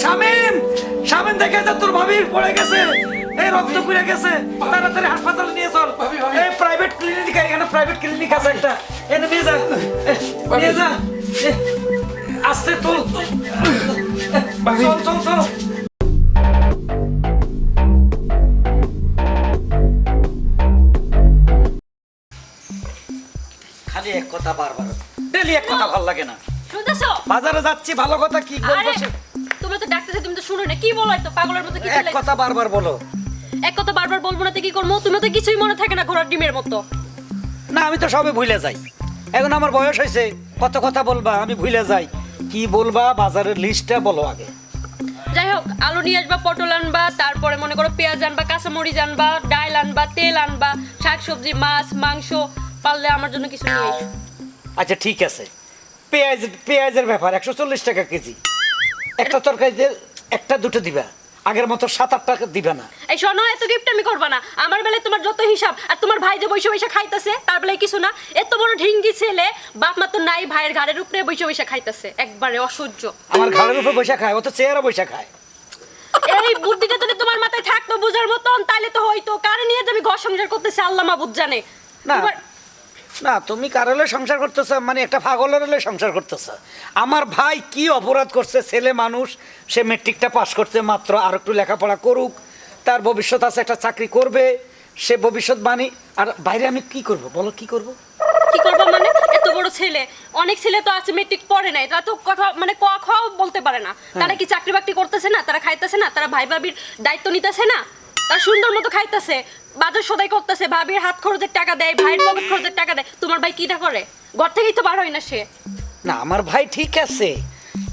শামিম শামিম দেখে যা তোর ভাবি পড়ে গেছে, এই রক্ত পুড়ে গেছে, তাড়াতাড়ি হাসপাতালে নিয়ে চল। এই প্রাইভেট ক্লিনিক, এখানে প্রাইভেট ক্লিনিক আছে একটা, এনে নিয়ে যা, নিয়ে যা। আস্তে তুল, চল চল চল। খালি এক কথা বারবার, ডেলি এক কথা ভালো লাগে না। শুনতেছো? বাজারে যাচ্ছি, ভালো কথা কি বলবো? আরে তোমরা তো ডাক্তার, তুমি তো শুনো না, কি বলো এত পাগলের মতো? কি এক কথা বারবার বলো। এক কথা বারবার বলবো না তো কি করবো? তুমি তো কিছুই মনে থাকে না, ঘোড়ার ডিমের মতো। না আমি তো সবে ভুলে যাই, এখন আমার বয়স হয়েছে, কত কথা বলবা আমি ভুলে যাই। কি বলবা বাজারের লিস্টটা বলো আগে। যাই হোক, আলু নিয়ে আসবা, পটল আনবা, তারপরে মনে করো পেঁয়াজ আনবা, কাঁচামরিচ আনবা, ডাল আনবা, তেল আনবা, শাকসবজি, মাছ, মাংস, পারলে আমার জন্য কিছু নিয়ে এসো। আচ্ছা ঠিক আছে, পেঁয়াজের ব্যাপার 140 টাকা কেজি। একটা তরকারিতে একটা দুটো দিবা, আগের মতো 7-8 টাকা দিবা না। এই শোনো, এত গিফট আমি করবা না। আমার বেলায় তোমার যত হিসাব, আর তোমার ভাই যে বসে বসে খাইতেছে তার বেলায় কিছু না। এত বড় ঢিঙ্গি ছেলে, বাপ মা তো নাই, ভাইয়ের ঘাড়ের উপরে বসে বসে খাইতেছে, একবারে অসহ্য। আমার ঘাড়ের উপর বসে খায়, ও তো চেয়ারে বসে খায়। এই বুদ্ধিটা যদি তোমার মাথায় থাকতো বুঝার মতন, তাহলে তো হয়তো। কারে নিয়ে যাবি ঘর সংসার করতেছে আল্লাহ মাবুদ জানে। না না, তুমি কারলে সংসার করতেছ, মানে একটা পাগলের হলে সংসার করতেছ। আমার ভাই কি অপরাধ করছে? ছেলে মানুষ, সে মেট্রিকটা পাস করছে মাত্র, আর একটু লেখাপড়া করুক, তার ভবিষ্যৎ আছে, একটা চাকরি করবে, সে ভবিষ্যৎ বাণী। আর বাইরে আমি কি করব বলো, কি করব? কি করবো মানে? এত বড় ছেলে, অনেক ছেলে তো আছে মেট্রিক পড়ে নাই, তারা তো কথা মানে ক খ বলতে পারে না। তারা কি চাকরি বাকরি করতেছে না? তারা খাইতেছে না? তারা ভাই ভাবির দায়িত্ব নিতেছে না? তারা সুন্দর মতো খাইতেছে, বাজার সদাই করতেছে, ভাবির হাত খরচের টাকা দেয়, ভাইয়ের পকেট খরচের টাকা দেয়। তোমার ভাই কিটা করে? ঘর থেকেই তো বার হয় না সে। না আমার ভাই ঠিক আছে,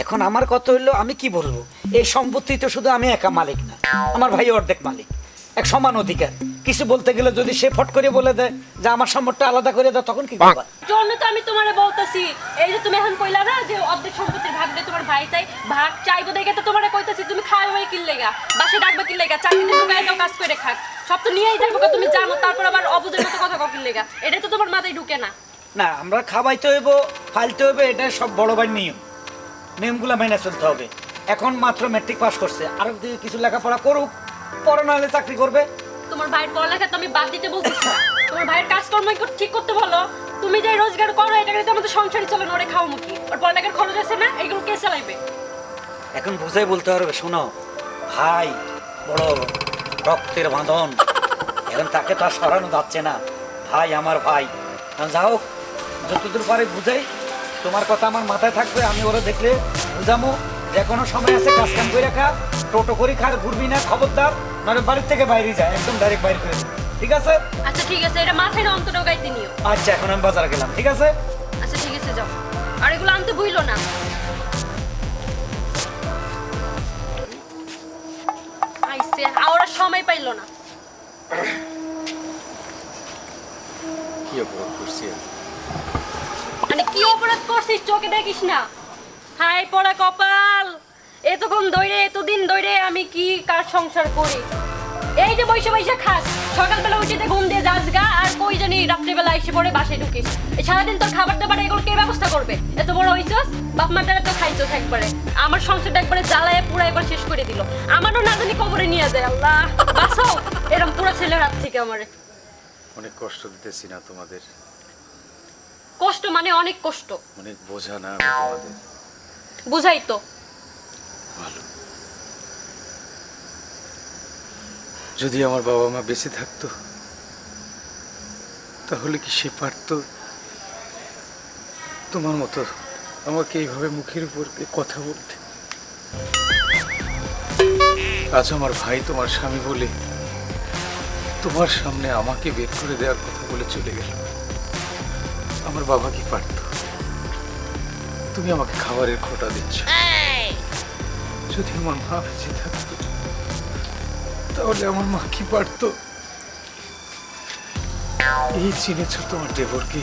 এখন আমার কথা হইলো আমি কি বলবো, এই সম্পত্তি তো শুধু আমি একা মালিক না, আমার ভাই অর্ধেক মালিক, এক সমান অধিকার। কিছু বলতে গেলে যদি সে ফট করে বলে দেয় যে আমার সম্পদটা আলাদা করে দাও, তখন কি করবা? জন্য তো আমি তোমারে বলতাছি, এই যে তুমি এখন কইলা না যে অর্ধেক সম্পত্তির ভাগ দিয়ে তোমার ভাই তাই ভাগ চাইবো, দেখে তো তোমারে কইতাছি তুমি খাওয়াবে কি লেগা, বাসে ডাকবে কি লেগা, চাকরিতে ঢুকায় দাও, কাজ করে খাক, সব তো নিয়েই থাকবো, তুমি জানো। তারপর আবার অবুঝের মতো কথা কও কি লেগা, এটা তো তোমার মাথায় ঢুকে না। না আমরা খাওয়াইতে হইব, ফাইলতে হইবে, এটা সব বড় ভাই নিয়মগুলো মেনে চলতে হবে। এখন মাত্র ম্যাট্রিক পাস করছে, আর কিছু লেখাপড়া করুক, পরে নাহলে চাকরি করবে। তোমার ভাইয়ের পড়ালেখা তো আমি বাদ দিতে বলতেছি না, তোমার ভাইয়ের কাজকর্ম ঠিক করতে বলো। তুমি যে রোজগার করো এটা কিন্তু আমাদের সংসারই চলে না, ওরে খাও মুখি, ওর পড়ালেখার খরচ আছে না, এগুলো কে চালাইবে? এখন বুঝাই বলতে হবে, শোনো ভাই বড় রক্তের বাঁধন, এখন তাকে তো আর সরানো যাচ্ছে না, ভাই আমার ভাই। যাও যতদূর পারে বুঝাই, তোমার কথা আমার মাথায় থাকবে, আমি ওরা দেখলে বুঝামো যে কোনো সময় আছে, কাজ কাম করে খা, টোটো করে খা, ঘুরবি না, খবরদার, মানে বাড়ির থেকে বাইরে যায়, একদম ডাইরেক্ট বাইরে করে, ঠিক আছে? আচ্ছা ঠিক আছে, এটা মাথায় না অন্তত গাইতে নিও। আচ্ছা এখন আমি বাজারে গেলাম, ঠিক আছে? আচ্ছা ঠিক আছে, যাও, আর এগুলো আনতে ভুইলো না। আইসে আওরা সময় পাইলো না। কি অপরাধ করছি আমি? মানে কি অপরাধ করছিস চোখে দেখিস না? হাই পড়া কপাল, এতক্ষণ ধরে এতদিন ধরে আমি কি কার সংসার করি? এই যে বৈশা বৈশা খাস, সকালবেলা উঠে ঘুম দিয়ে যাস গা, আর কই জানি রাত্রিবেলা এসে পড়ে বাসায় ঢুকিস। এই সারাদিন তোর খাবার দাবার এগুলো কে ব্যবস্থা করবে? এত বড় হইছস, বাপ মার দ্বারা তো খাইছস একবারে। আমার সংসারটা একবারে জ্বালায় পুরা একবার শেষ করে দিল। আমারও না জানি কবরে নিয়ে যায়, আল্লাহ বাঁচাও এরকম পুরা ছেলের হাত থেকে আমারে। অনেক কষ্ট দিতেছি না তোমাদের? কষ্ট মানে অনেক কষ্ট, অনেক বোঝা না আমি তোমাদের? বুঝাই তো। ভালো, যদি আমার বাবা মা বেঁচে থাকতো তাহলে কি সে পারতো তোমার মতো আমাকে এইভাবে মুখের উপর কথা বলতে? আজ আমার ভাই তোমার স্বামী বলে তোমার সামনে আমাকে বের করে দেওয়ার কথা বলে চলে গেল। আমার বাবা কি পারতো? তুমি আমাকে খাবারের খোঁটা দিচ্ছ, যদি আমার মা বেঁচে থাকতো তাহলে আমার মা কি পারতো? এই চিনেছ তোমার দেবরকে,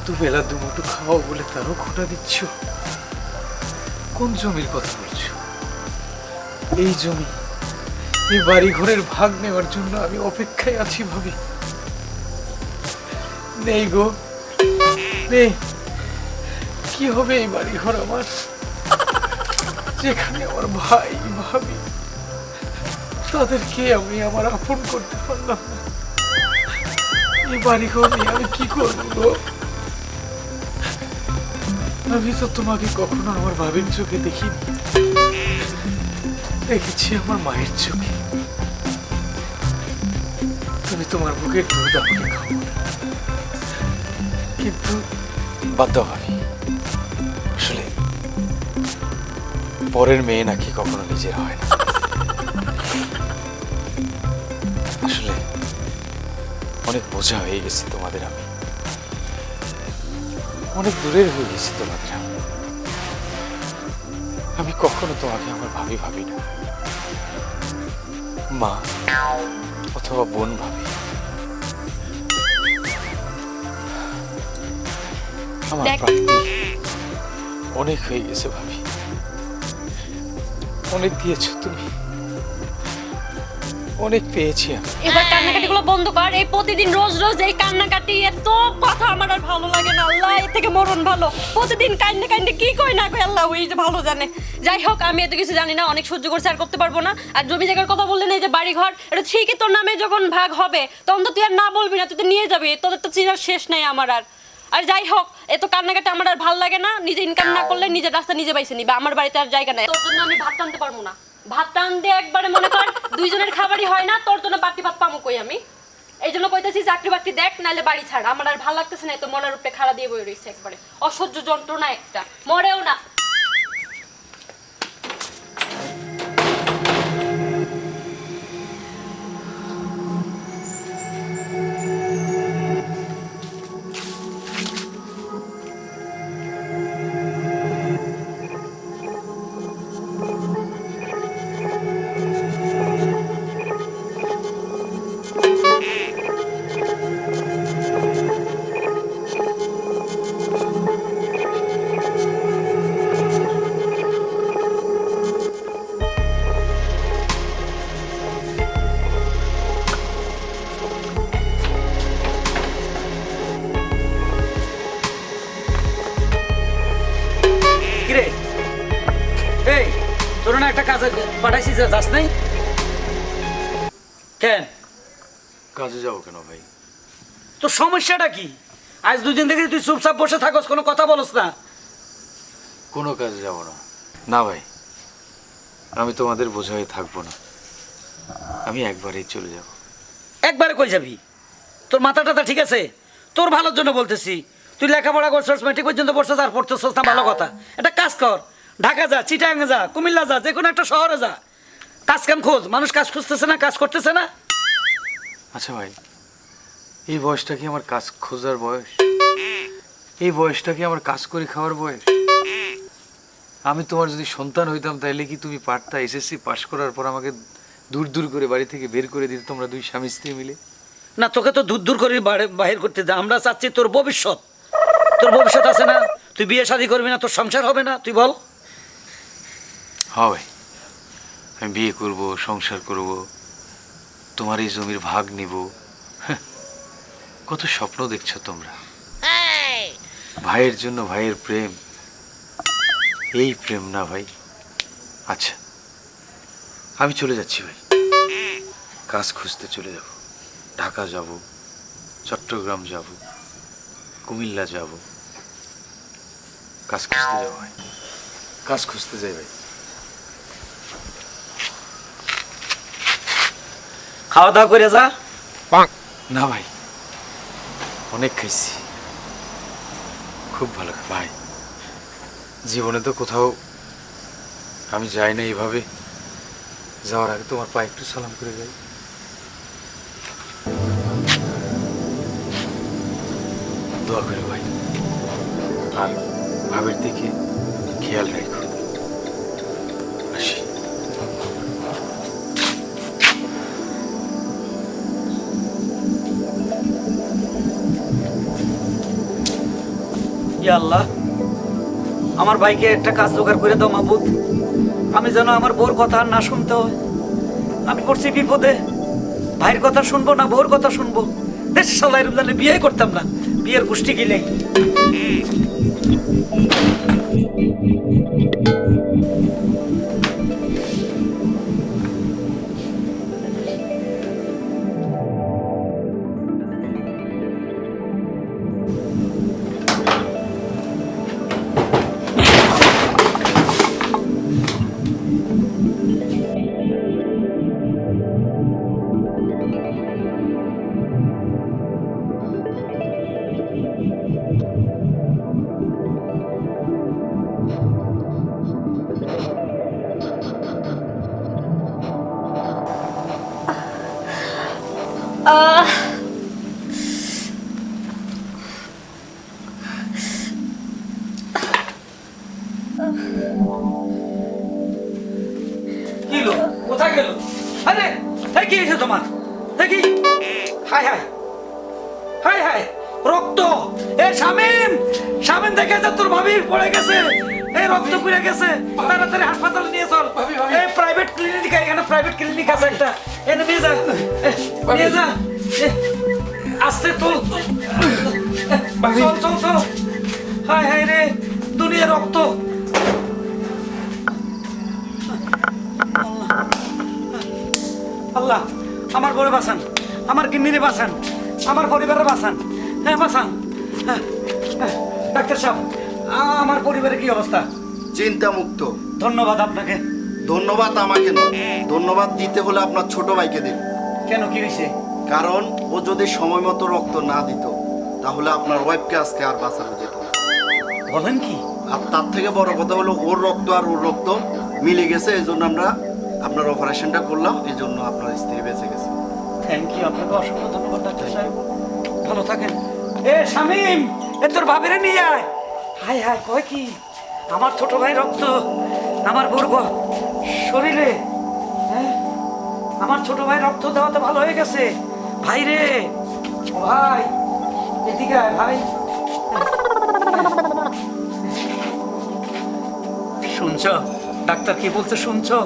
দুবেলা দুমুঠো খাওয়া বলে তারও খোঁটা দিচ্ছ। কোন জমির কথা বলছো? এই জমি, এই বাড়ি ঘরের ভাগ নেওয়ার জন্য আমি অপেক্ষায় আছি ভাবি। নেই গো, নেই। কি হবে এই বাড়ি ঘর আমার? যেখানে আমার ভাই ভাবি তাদেরকে আমি আমার আপন করতে পারলাম না। এই বাড়ি ঘর নিয়ে আমি কি করবো? আমি তো তোমাকে কখনো আমার ভাবির চোখে দেখিনি, দেখেছি আমার মায়ের চোখে। তুমি তোমার বুকের দুধ আমাকে খাও, কিন্তু বাধ্য ভাবি, আসলে পরের মেয়ে নাকি কখনো নিজের হয় না। আসলে অনেক বোঝা হয়ে গেছি তোমাদের আমি, অনেক দূরের হয়ে গেছি তোমাদের আমি কখনো তোমাকে আমার ভাবি ভাবি না, মা অথবা বোন ভাবি। আমার প্রাপ্তি অনেক হয়ে গেছে ভাবি, অনেক দিয়েছো তুমি, অনেক পেয়েছি আমি। এবার কান্নাকাটি গুলো বন্ধ কর। এই প্রতিদিন রোজ রোজ এই কান্নাকাটি, এত কথা আমার আর ভালো লাগে না। আল্লাহ, এর থেকে মরণ ভালো। প্রতিদিন কান্না কান্না কি কই না কই আল্লাহ ওই যে ভালো জানে। যাই হোক, আমি এত কিছু জানি না, অনেক সহ্য করছি, আর করতে পারবো না। আর জমি জায়গার কথা বললেন, এই যে বাড়ি ঘর, এটা ঠিকই তোর নামে যখন ভাগ হবে তখন তো তুই আর না বলবি না, তুই তো নিয়ে যাবি। তোদের তো চিনার শেষ নেই আমার আর। আর যাই হোক, এত কান্নাকাটি আমার আর ভালো লাগে না। নিজে ইনকাম না করলে নিজের রাস্তা নিজে বাইছে নিবে। আমার বাড়িতে আর জায়গা নাই। তোর জন্য আমি ভাত টানতে পারবো না। ভাত টানতে একবারে মনে কর দুইজনের খাবারই হয় না, তোর জন্য বাটি ভাত পামো কই আমি। এই জন্য কইতেছি চাকরি বাকরি দেখ, নাহলে বাড়ি ছাড়। আমার আর ভালো লাগতেছে না, তো মনের উপরে খাড়া দিয়ে বই রয়েছে একবারে। অসহ্য যন্ত্রণা একটা, মরেও না। কিরে, এই তোর না একটা কাজে পাঠাইছি, যাস নাই কেন? কাজে যাবো কেন ভাই? তোর সমস্যাটা কি? আজ দুদিন থেকে তুই চুপচাপ বসে থাকস, কোনো কথা বলস না। কোনো কাজে যাবো না। না ভাই, আমি তোমাদের বোঝা হয়ে থাকবো না, আমি একবারেই চলে যাব। একবারে কই যাবি? তোর মাথা টাথা ঠিক আছে? তোর ভালোর জন্য বলতেছি। তুই লেখাপড়া করছিস, মেট্রিক পর্যন্ত পড়ছিস, আর পড়তেছিস না, ভালো কথা। একটা কাজ কর, ঢাকা যা, চিটাগাং যা, কুমিল্লা যা, যে কোনো একটা শহরে যা, কাজ কাম খোঁজ। মানুষ কাজ খুঁজতেছে না, কাজ করতেছে না। আচ্ছা ভাই, এই বয়সটা কি আমার কাজ খোঁজার বয়স? এই বয়সটা কি আমার কাজ করে খাওয়ার বয়স? আমি তোমার যদি সন্তান হইতাম তাইলে কি তুমি পারতা এসএসসি পাশ করার পর আমাকে দূর দূর করে বাড়ি থেকে বের করে দিতে, তোমরা দুই স্বামী স্ত্রী মিলে? না, তোকে তো দূর দূর করে বাহির করতে দে। আমরা চাচ্ছি তোর ভবিষ্যৎ। তোর ভবিষ্যৎ আছে না? তুই বিয়ে শাদী করবি না, তোর সংসার হবে না, তুই বল। হ্যাঁ ভাই, আমি বিয়ে করব, সংসার করব, তোমার এই জমির ভাগ নিব। হ্যাঁ, কত স্বপ্ন দেখছো তোমরা। ভাইয়ের জন্য ভাইয়ের প্রেম, এই প্রেম না ভাই। আচ্ছা, আমি চলে যাচ্ছি ভাই, কাজ খুঁজতে চলে যাব। ঢাকা যাব, চট্টগ্রাম যাব, কুমিল্লা যাব, কাজ খুঁজতে যাব ভাই, কাজ খুঁজতে যাই ভাই। খাওয়া দাওয়া করে যা। না ভাই, অনেক খাইছি, খুব ভালো ভাই। জীবনে তো কোথাও আমি যাই না এইভাবে। যাওয়ার আগে তোমার পায়ে একটু সালাম করে যাই। দোয়া করে ভাই, আর ভাবের দিকে খেয়াল রাখো। আসি। ইয়া আল্লাহ, আমার ভাইকে একটা কাজ জোগাড় করে দাও মাহবুব। আমি যেন আমার বউর কথা আর না শুনতে হয়। আমি পড়ছি বিপদে, ভাইয়ের কথা শুনবো না বউর কথা শুনবো? দেশ সাল্লাহ রমজানে বিয়ে করতাম না, বিয়ের গোষ্ঠী গিলে। আহ, কি হলো? কোথায় গেল? আরে এই কি হয়েছে তোমার? দেখি। হাই হাই হাই হাই, রক্ত! এ শামিম, শামিম দেখে যা তোর ভাবি পড়ে গেছে, এই রক্ত পুড়ে গেছে, তাড়াতাড়ি হাসপাতালে নিয়ে চল। এই প্রাইভেট ক্লিনিক, এখানে প্রাইভেট ক্লিনিক আছে একটা, এনে নিয়ে যা, নিয়ে যা। আস্তে তো, চল চল চল। হাই হাই রে, দুনিয়া রক্ত! আল্লাহ, আমার বড় বাঁচান, আমার কিডনিরে বাঁচান, আমার পরিবারের বাঁচান, হ্যাঁ বাঁচান। ডাক্তার সাহেব, আমার পরিবারের কি অবস্থা? চিন্তা মুক্ত। ধন্যবাদ আপনাকে। ধন্যবাদ আমাকে নয়, ধন্যবাদ দিতে হলে আপনার ছোট ভাইকে দিন। কেন, কি হয়েছে? কারণ ও যদি সময় মতো রক্ত না দিত তাহলে আপনার ওয়াইফকে আজকে আর বাঁচানো যেত না। বলেন কি? আর তার থেকে বড় কথা হলো ওর রক্ত আর ওর রক্ত মিলে গেছে, এই জন্য আমরা আপনার অপারেশনটা করলাম, এই জন্য আপনার স্ত্রী বেঁচে গেছে। থ্যাংক ইউ, আপনাকে অসংখ্য ধন্যবাদ ডাক্তার সাহেব। ভালো থাকেন। এ শামিম, এ তোর ভাবিরে নিয়ে আয়। হাই হাই, কয় কি? আমার ছোট ভাই রক্ত আমার বর্গ শরীরে, হ্যাঁ আমার ছোট ভাই রক্ত দেওয়াতে ভালো হয়ে গেছে। ভাই রে, ও ভাই, এদিকে আয় ভাই। শুনছো ডাক্তার কি বলছে? শুনছো?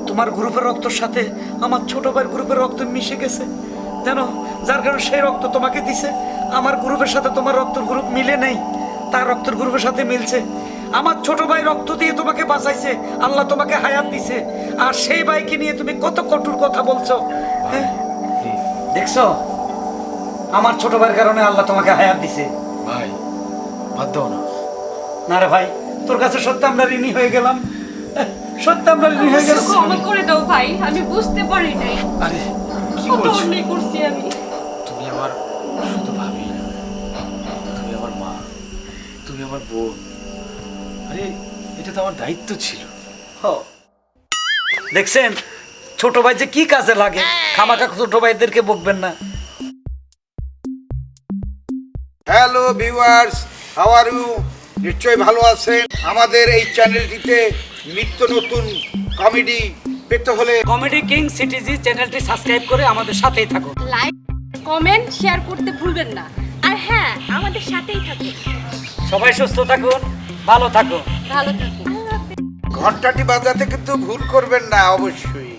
তোমার গ্রুপের রক্তের সাথে আমার ছোট ভাইয়ের গ্রুপের রক্ত মিশে গেছে, জানো? যার কারণে সেই রক্ত তোমাকে দিছে। আমার গ্রুপের সাথে তোমার রক্তের গ্রুপ মিলে নেই, তার রক্তের গ্রুপের সাথে মিলছে। আমার ছোট ভাই রক্ত দিয়ে তোমাকে বাঁচাইছে, আল্লাহ তোমাকে হায়াত দিছে, আর সেই ভাইকে নিয়ে তুমি কত কঠোর কথা বলছো, হ্যাঁ? দেখছো, আমার ছোট ভাইয়ের কারণে আল্লাহ তোমাকে হায়াত দিছে। ভাই বাদ দাও না। না রে ভাই, তোর কাছে সত্যি আমরা ঋণী হয়ে গেলাম, সত্যি আমরা ঋণী হয়ে গেলাম। ক্ষমা করে দাও ভাই, আমি বুঝতে পারি নাই আরে কি কত বলছো? অন্যায় করছি আমি। তুমি আমার শুধু ভাবি না, তুমি আমার মা, তুমি আমার বোন। আরে এটা তো আমার দায়িত্ব ছিল। হো। দেখছেন ছোট ভাই যে কি কাজে লাগে, খামাখা ছোট ভাইদেরকে বকবেন না। Hello viewers, how are you? নিশ্চয়ই ভালো আছেন। আমাদের এই চ্যানেলটিতে নিত্য নতুন কমেডি পেতে হলে কমেডি কিং সিটিজি চ্যানেলটি সাবস্ক্রাইব করে আমাদের সাথেই থাকুন। লাইক, কমেন্ট, শেয়ার করতে ভুলবেন না। আর হ্যাঁ, আমাদের সাথেই থাকুন। সবাই সুস্থ থাকুন, ভালো থাকুন। ভালো থাকুন। ঘন্টাটি বাজাতে কিন্তু ভুল করবেন না অবশ্যই।